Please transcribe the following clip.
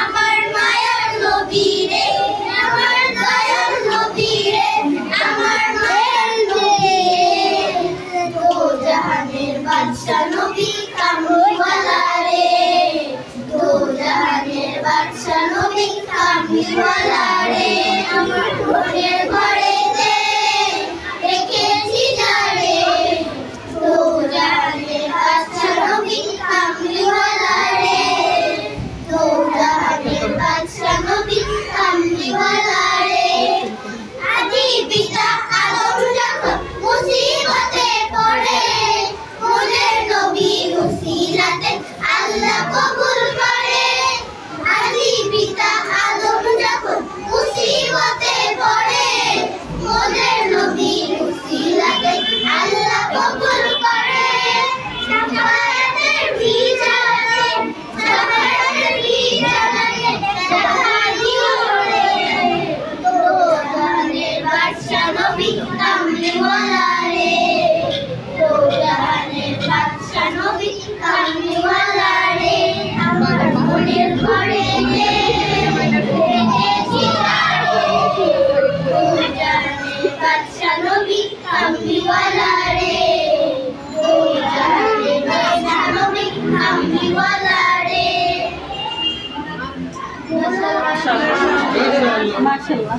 আমার মায়ার নবী রে, আমার দয়ার নবী রে, আমার মায়ার নবী রে, দো জাহানের বাদশা নবী কামলিওয়ালা রে, দো জাহানের বাদশা নবী কামলিওয়ালা রে, আমার ঘরের ঘরেতে রেখেছি যারে, দো জাহানের বাদশা নবী কামলিওয়ালা রে, দো জাহানের বাদশা নবী কামলিওয়ালা রে। আদি পিতা আদম যখন মুসিবতে পড়ে, মোদের নবীর উসিলাতে আল্লাহ কবুল করে। আদি পিতা আদম যখন মুসিবতে পড়ে, মোদের নবীর উসিলাতে আল্লাহ কবুল করে। শাফায়াতের বিজানে, শাফায়াতের বিজানে সাহায্য করে, দো জাহানের বাদশা নবী কামলিওয়ালা রে, দো জাহানের বাদশা নবী কামলিওয়ালা রে, আমার মনের ঘরেতে রেখেছি যারে, দো জাহানের বাদশা নবী কামলিওয়ালা রে, দো জাহানের বাদশা নবী কামলিওয়ালা রে। মাশাআল্লাহ।